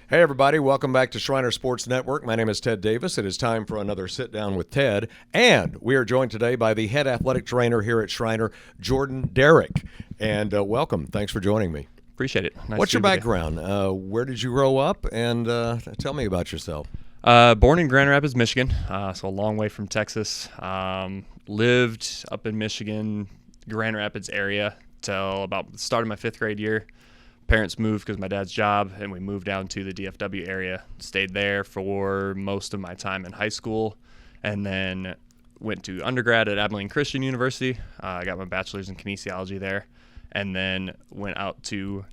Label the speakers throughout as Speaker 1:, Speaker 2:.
Speaker 1: Hey, everybody. Welcome back to Schreiner Sports Network. My name is Ted Davis. It is time for another sit down with Ted. And we are joined today by the head athletic trainer here at Schreiner, Jordan Derrick. And welcome. Thanks for joining me.
Speaker 2: Appreciate it. Nice
Speaker 1: What's
Speaker 2: to
Speaker 1: your
Speaker 2: be with
Speaker 1: background? Where did you grow up? And tell me about yourself.
Speaker 2: you. Born in Grand Rapids, Michigan, so a long way from Texas. Lived up in Michigan, Grand Rapids area till about the start of my 5th grade year. Parents moved because of my dad's job, and we moved down to the DFW area. Stayed there for most of my time in high school, and then went to undergrad at Abilene Christian University. I got my bachelor's in kinesiology there, and then went out to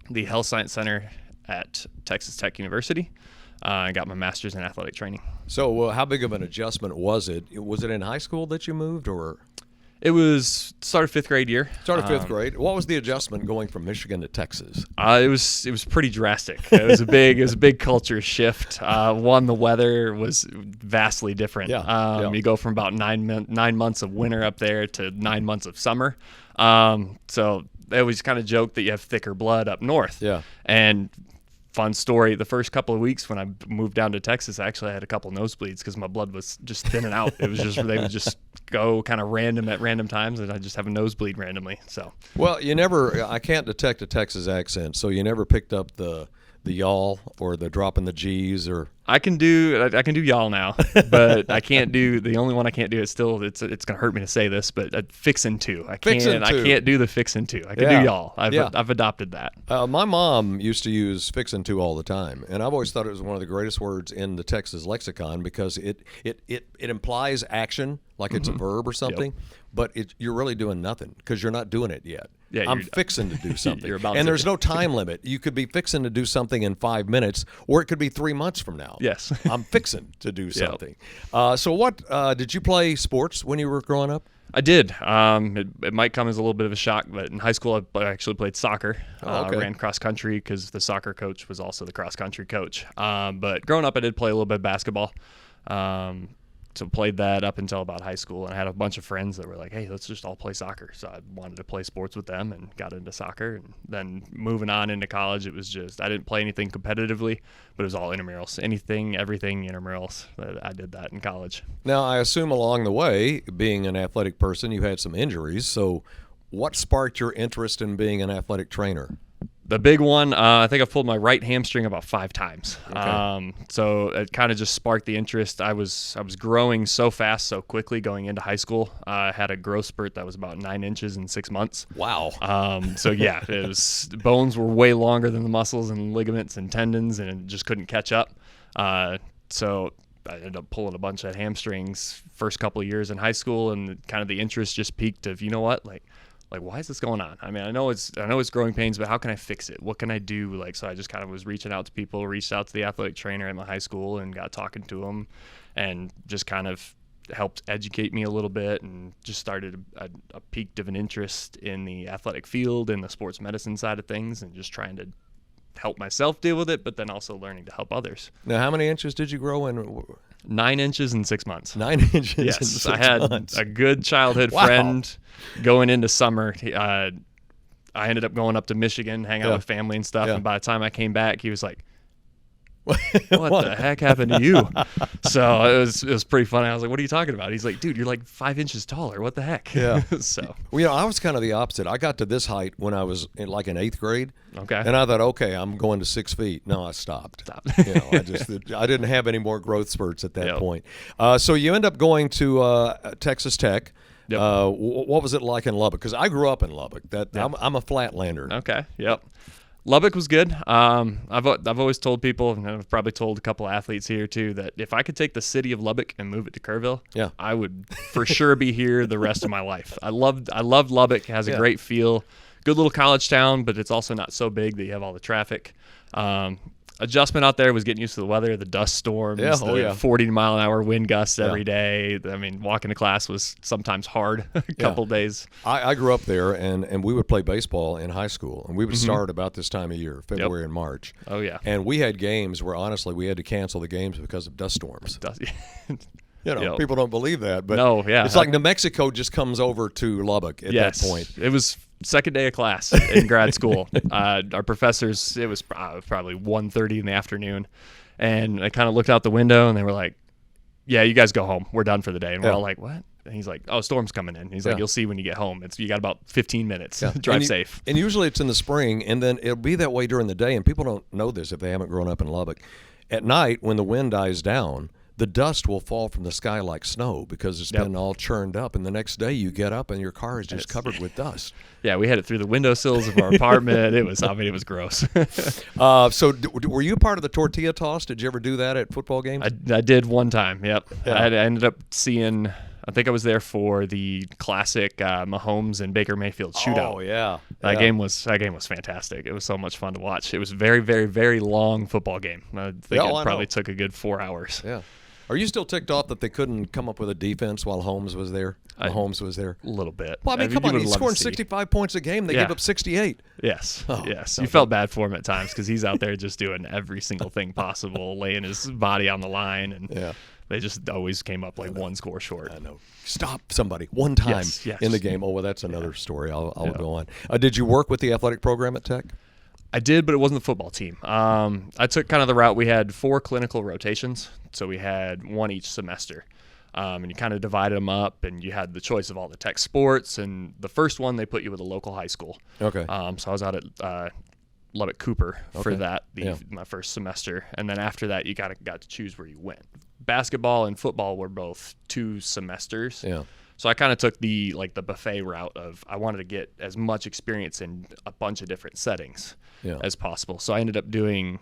Speaker 2: the Health Science Center at Texas Tech University. I got my master's in athletic training.
Speaker 1: So how big of an adjustment was it? Was it in high school that you moved, or?
Speaker 2: It was start of 5th grade year.
Speaker 1: Start of 5th grade. What was the adjustment going from Michigan to Texas?
Speaker 2: It was pretty drastic. It was a big culture shift. The weather was vastly different. You go from about 9 months of winter up there to 9 months of summer. So they always kind of joke that you have thicker blood up north.
Speaker 1: Yeah.
Speaker 2: And fun story, the first couple of weeks when I moved down to Texas, I actually had a couple nosebleeds because my blood was just thinning out. It was just, they would just go kind of random at random times, and I just have a nosebleed randomly. So,
Speaker 1: well, I can't detect a Texas accent, so you never picked up the y'all or the drop in the G's, or
Speaker 2: I can do y'all now, but I can't do the only one I can't do. It's gonna hurt me to say this, but fixin' to. I can't do the fixin' to. I can do y'all. I've adopted that.
Speaker 1: My mom used to use fixin' to all the time, and I've always thought it was one of the greatest words in the Texas lexicon because it implies action, like it's a verb or something, but you're really doing nothing because you're not doing it yet.
Speaker 2: Yeah,
Speaker 1: I'm fixing to do something.
Speaker 2: You're about
Speaker 1: and
Speaker 2: to.
Speaker 1: There's no time limit. You could be fixing to do something in 5 minutes, or it could be 3 months from now.
Speaker 2: Yes.
Speaker 1: I'm fixing to do something. So what, did you play sports when you were growing up?
Speaker 2: I did. It might come as a little bit of a shock, but in high school I actually played soccer. I ran cross country because the soccer coach was also the cross country coach. But growing up I did play a little bit of basketball. So played that up until about high school, and I had a bunch of friends that were like, hey, let's just all play soccer. So I wanted to play sports with them and got into soccer. And then moving on into college, it was just, I didn't play anything competitively, but it was all intramurals. Everything intramurals. I did that in college.
Speaker 1: Now, I assume along the way, being an athletic person, you had some injuries. So what sparked your interest in being an athletic trainer?
Speaker 2: The big one, I think I pulled my right hamstring about 5 times.
Speaker 1: Okay.
Speaker 2: So it kind of just sparked the interest. I was growing so fast, so quickly going into high school. I had a growth spurt that was about 9 inches in 6 months.
Speaker 1: Wow.
Speaker 2: So yeah, the bones were way longer than the muscles and ligaments and tendons, and it just couldn't catch up. So I ended up pulling a bunch of hamstrings first couple of years in high school, and kind of the interest just peaked of, you know what, like why is this going on? I mean, I know it's growing pains, but how can I fix it? What can I do? So I just kind of was reaching out to people, reached out to the athletic trainer at my high school and got talking to him, and just kind of helped educate me a little bit, and just started a peak of an interest in the athletic field and the sports medicine side of things, and just trying to help myself deal with it, but then also learning to help others.
Speaker 1: Now, how many inches did you grow in?
Speaker 2: 9 inches in 6 months.
Speaker 1: 9 inches in 6 months.
Speaker 2: I had a good childhood friend going into summer. I ended up going up to Michigan, hang out with family and stuff. And by the time I came back, he was like, what the heck happened to you? So it was pretty funny. I was like, what are you talking about? He's like, dude, you're like 5 inches taller. What the heck?
Speaker 1: Yeah.
Speaker 2: So,
Speaker 1: well, I was kind of the opposite. I got to this height when I was in 8th grade.
Speaker 2: Okay.
Speaker 1: And I thought, okay, I'm going to 6 feet. No, I stopped. I didn't have any more growth spurts at that point. So you end up going to Texas Tech.
Speaker 2: Yep.
Speaker 1: What was it like in Lubbock? Because I grew up in Lubbock. I'm a Flatlander.
Speaker 2: Okay. Yep. Lubbock was good. I've always told people, and I've probably told a couple athletes here too, that if I could take the city of Lubbock and move it to Kerrville, I would for sure be here the rest of my life. I loved Lubbock. It has a great feel. Good little college town, but it's also not so big that you have all the traffic. Adjustment out there was getting used to the weather, the dust storms, 40-mile-an-hour wind gusts every day. I mean, walking to class was sometimes hard a couple days.
Speaker 1: I grew up there, and we would play baseball in high school, and we would start about this time of year, February and March.
Speaker 2: Oh, yeah.
Speaker 1: And we had games where, honestly, we had to cancel the games because of dust storms. People don't believe that, but it's like New Mexico just comes over to Lubbock at that point.
Speaker 2: It was second day of class in grad school. Our professors, it was probably 1:30 in the afternoon, and I kind of looked out the window, and they were like, "Yeah, you guys go home. We're done for the day." And we're all like, "What?" And he's like, "Oh, storm's coming in." He's like, "You'll see when you get home. You got about 15 minutes. Drive safe."
Speaker 1: And usually it's in the spring, and then it'll be that way during the day, and people don't know this if they haven't grown up in Lubbock. At night, when the wind dies down, the dust will fall from the sky like snow because it's been all churned up, and the next day you get up and your car is just covered with dust.
Speaker 2: Yeah, we had it through the windowsills of our apartment. It was gross.
Speaker 1: So were you part of the tortilla toss? Did you ever do that at football games?
Speaker 2: I did one time, yep.
Speaker 1: Yeah.
Speaker 2: I ended up seeing, I think I was there for the classic Mahomes and Baker Mayfield shootout.
Speaker 1: Oh, yeah.
Speaker 2: That game was fantastic. It was so much fun to watch. It was a very, very, very long football game. I think it probably took a good 4 hours.
Speaker 1: Yeah. Are you still ticked off that they couldn't come up with a defense while Holmes was there? Mahomes was there?
Speaker 2: A little bit.
Speaker 1: Well, I mean, come on. He's scoring 65 points a game. They gave up 68.
Speaker 2: Yes. Yes. You felt bad for him at times because he's out there just doing every single thing possible, laying his body on the line. And they just always came up like one score short.
Speaker 1: I know. Stop somebody one time in the game. Oh, well, that's another story. I'll go on. Did you work with the athletic program at Tech?
Speaker 2: I did, but it wasn't the football team. I took kind of the route. We had 4 clinical rotations, so we had one each semester. And you kind of divided them up, and you had the choice of all the Tech sports. And the first one, they put you with a local high school.
Speaker 1: Okay.
Speaker 2: So I was out at Lubbock Cooper for that, my first semester. And then after that, you got to choose where you went. Basketball and football were both 2 semesters.
Speaker 1: Yeah.
Speaker 2: So I kind of took the buffet route of I wanted to get as much experience in a bunch of different settings as possible. So I ended up doing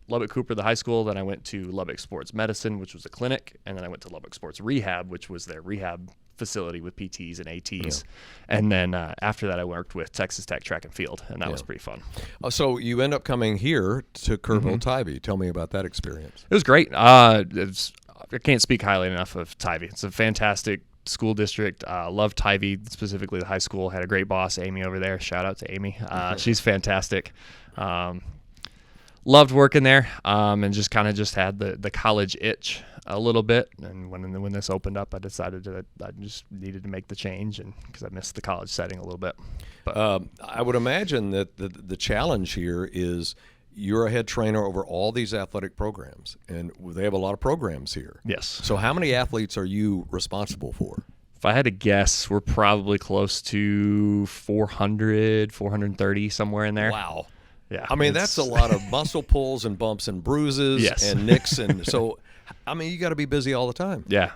Speaker 2: Lubbock Cooper, the high school. Then I went to Lubbock Sports Medicine, which was a clinic. And then I went to Lubbock Sports Rehab, which was their rehab facility with PTs and ATs. Yeah. And then after that, I worked with Texas Tech Track and Field, and that was pretty fun.
Speaker 1: So you end up coming here to Kerrville-Tybee. Tell me about that experience.
Speaker 2: It was great. I can't speak highly enough of Tybee. It's a fantastic school district. Love Tybee, specifically the high school. Had a great boss, Amy, over there. Shout out to Amy. She's fantastic. Loved working there, and just had the college itch a little bit. And when this opened up, I decided that I just needed to make the change, and because I missed the college setting a little bit. But
Speaker 1: I would imagine that the challenge here is you're a head trainer over all these athletic programs, and they have a lot of programs here.
Speaker 2: Yes.
Speaker 1: So how many athletes are you responsible for?
Speaker 2: If I had to guess, we're probably close to 400, 430, somewhere in there.
Speaker 1: Wow.
Speaker 2: Yeah.
Speaker 1: I mean, that's a lot of muscle pulls and bumps and bruises and nicks. And so, I mean, you got to be busy all the time.
Speaker 2: Yeah.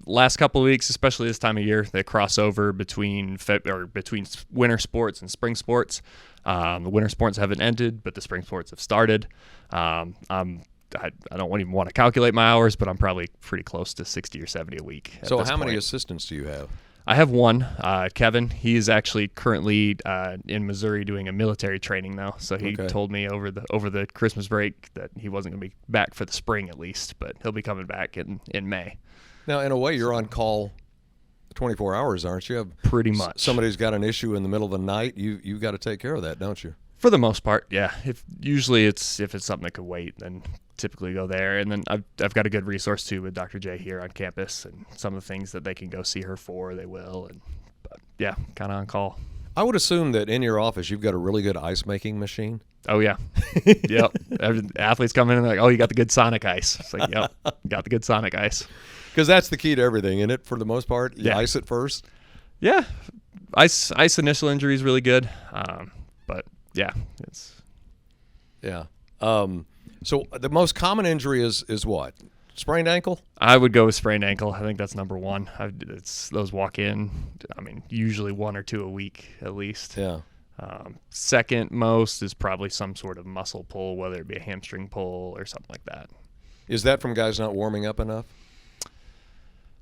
Speaker 2: Last couple of weeks, especially this time of year, they cross over between winter sports and spring sports. The winter sports haven't ended, but the spring sports have started. I don't even want to calculate my hours, but I'm probably pretty close to 60 or 70 a week.
Speaker 1: So how many assistants do you have?
Speaker 2: I have one, Kevin. He is actually currently in Missouri doing a military training now. So he told me over the Christmas break that he wasn't going to be back for the spring at least, but he'll be coming back in May.
Speaker 1: Now, in a way, you're on call 24 hours, aren't you?
Speaker 2: Pretty much.
Speaker 1: Somebody's got an issue in the middle of the night. You got to take care of that, don't you?
Speaker 2: For the most part, yeah. If it's something that could wait, then typically go there. And then I've got a good resource too with Dr. J here on campus, and some of the things that they can go see her for, they will. But yeah, kind of on call.
Speaker 1: I would assume that in your office you've got a really good ice making machine.
Speaker 2: Oh yeah, yep. Athletes come in and they're like, "Oh, you got the good Sonic ice." It's like, "Yep, got the good Sonic ice." Because
Speaker 1: that's the key to everything, isn't it? For the most part, you ice it first.
Speaker 2: Yeah, ice initial injury is really good, but yeah, it's
Speaker 1: So the most common injury is what? Sprained ankle?
Speaker 2: I would go with sprained ankle. I think that's number one. It's those walk in. I mean, usually 1 or 2 a week at least.
Speaker 1: Yeah.
Speaker 2: Second most is probably some sort of muscle pull, whether it be a hamstring pull or something like that.
Speaker 1: Is that from guys not warming up enough?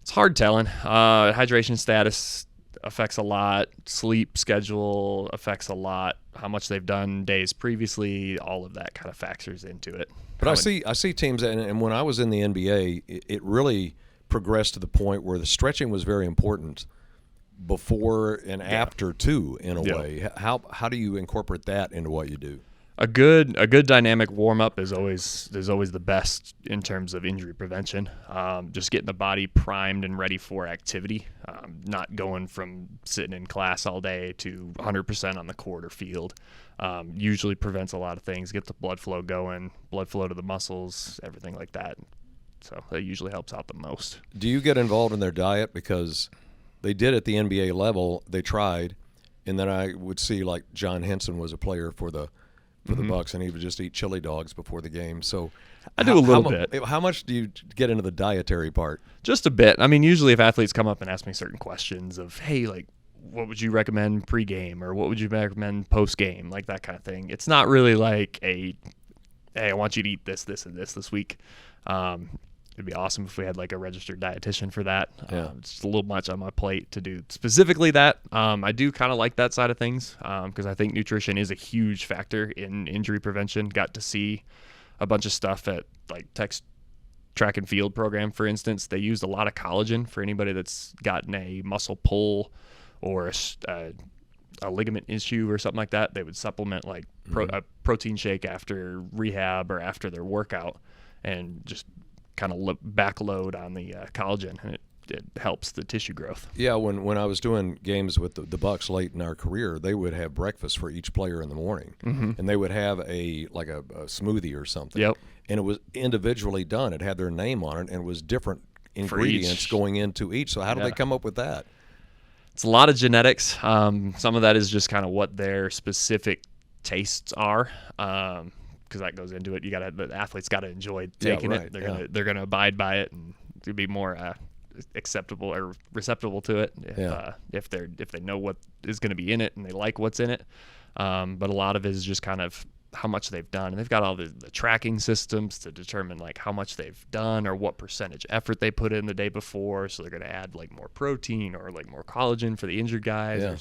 Speaker 2: It's hard telling. Hydration status affects a lot. Sleep schedule affects a lot. How much they've done days previously, all of that kind of factors into it.
Speaker 1: But I see teams, and when I was in the NBA, it really progressed to the point where the stretching was very important before and after too, in a way. How do you incorporate that into what you do?
Speaker 2: A good dynamic warm up is always the best in terms of injury prevention. Just getting the body primed and ready for activity, not going from sitting in class all day to 100% on the court or field. Usually prevents a lot of things. Get the blood flow going, blood flow to the muscles, everything like that. So that usually helps out the most.
Speaker 1: Do you get involved in their diet? Because they did at the NBA level. They tried, and then I would see like John Henson was a player for the Bucks, and he would just eat chili dogs before the game. So
Speaker 2: I do a little bit.
Speaker 1: How much do you get into the dietary part?
Speaker 2: Just a bit. I mean, usually if athletes come up and ask me certain questions of, hey, like, what would you recommend pregame or what would you recommend postgame, like that kind of thing. It's not really like hey, I want you to eat this, this, and this week. It'd be awesome if we had like a registered dietitian for that.
Speaker 1: Yeah.
Speaker 2: It's just a little much on my plate to do specifically that. I do kind of like that side of things because I think nutrition is a huge factor in injury prevention. Got to see a bunch of stuff at like Tech's track and field program, for instance. They used a lot of collagen for anybody that's gotten a muscle pull or a ligament issue or something like that. They would supplement like a protein shake after rehab or after their workout and just kind of backload on the collagen, and it helps the tissue growth.
Speaker 1: Yeah, when I was doing games with the Bucks late in our career, they would have breakfast for each player in the morning, and they would have a smoothie or something.
Speaker 2: Yep.
Speaker 1: And it was individually done. It had their name on it, and it was different ingredients going into each. So how did they come up with that?
Speaker 2: It's a lot of genetics. Some of that is just kind of what their specific tastes are. Because that goes into it. The athletes got to enjoy taking it. They're gonna abide by it and to be more acceptable or receptible to it if they know what is going to be in it and they like what's in it. But a lot of it is just kind of how much they've done, and they've got all the tracking systems to determine like how much they've done or what percentage effort they put in the day before. So they're going to add like more protein or like more collagen for the injured guys.
Speaker 1: Yeah.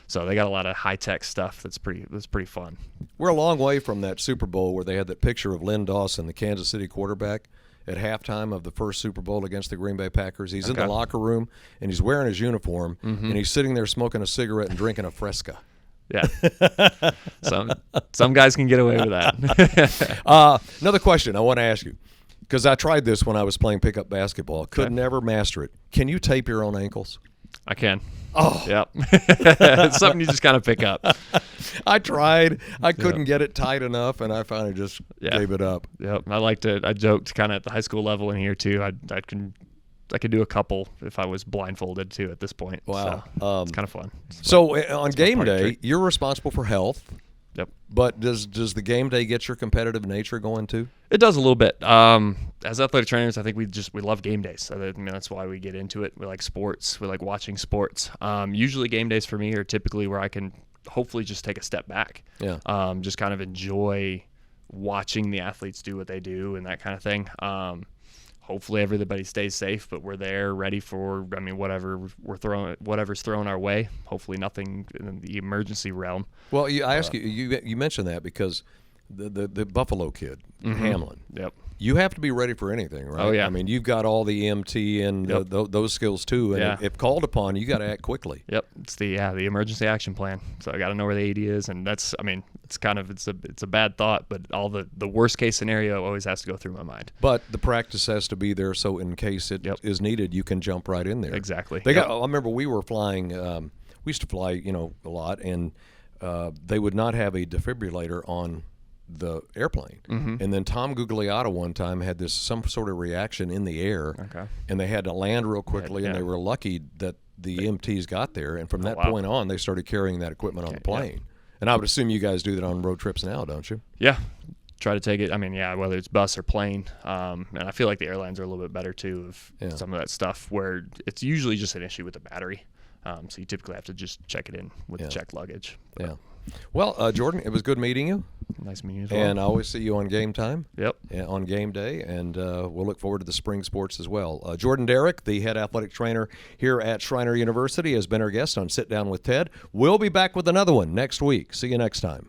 Speaker 2: So they got a lot of high-tech stuff that's pretty fun.
Speaker 1: We're a long way from that Super Bowl where they had that picture of Lynn Dawson, the Kansas City quarterback, at halftime of the first Super Bowl against the Green Bay Packers. He's in the locker room, and he's wearing his uniform, and he's sitting there smoking a cigarette and drinking a Fresca.
Speaker 2: Yeah. Some guys can get away with that.
Speaker 1: Another question I want to ask you, because I tried this when I was playing pickup basketball. Could never master it. Can you tape your own ankles?
Speaker 2: I can.
Speaker 1: Oh.
Speaker 2: Yep. It's something you just kind of pick up.
Speaker 1: I tried. I couldn't get it tight enough, and I finally just gave it up.
Speaker 2: Yep. I joked kind of at the high school level in here, too. I could do a couple if I was blindfolded, too, at this point.
Speaker 1: Wow.
Speaker 2: So it's kind of fun.
Speaker 1: So on game day, you're responsible for health.
Speaker 2: Yep.
Speaker 1: But does the game day get your competitive nature going, too?
Speaker 2: It does a little bit. As athletic trainers, I think we love game days. So that's why we get into it. We like sports. We like watching sports. Usually game days for me are typically where I can hopefully just take a step back. Yeah. Just kind of enjoy watching the athletes do what they do and that kind of thing. Hopefully everybody stays safe, but we're there ready for, whatever's thrown our way. Hopefully nothing in the emergency realm.
Speaker 1: Well, I ask you mentioned that because the Buffalo kid, Hamlin.
Speaker 2: Yep.
Speaker 1: You have to be ready for anything, right?
Speaker 2: Oh, yeah.
Speaker 1: I mean, you've got all the EMT and those skills too, and if called upon, you got to act quickly.
Speaker 2: Yep, it's the emergency action plan. So I got to know where the AD is, and it's a bad thought, but all the worst case scenario always has to go through my mind.
Speaker 1: But the practice has to be there, so in case it is needed, you can jump right in there.
Speaker 2: Exactly.
Speaker 1: I remember we were flying. We used to fly, a lot, and they would not have a defibrillator on the airplane, and then Tom Gugliotta one time had some sort of reaction in the air, and they had to land real quickly, and they were lucky that the EMTs got there, and from that point on, they started carrying that equipment on the plane. Yeah. And I would assume you guys do that on road trips now, don't you?
Speaker 2: Yeah, try to take it. I mean, whether it's bus or plane, and I feel like the airlines are a little bit better too of some of that stuff where it's usually just an issue with the battery. So you typically have to just check it in with checked luggage. But.
Speaker 1: Yeah. Well, Jordan, it was good meeting you.
Speaker 2: Nice meeting you as well.
Speaker 1: And I always see you on game time.
Speaker 2: Yep.
Speaker 1: On game day, and we'll look forward to the spring sports as well. Jordan Derrick, the head athletic trainer here at Schreiner University, has been our guest on Sit Down with Ted. We'll be back with another one next week. See you next time.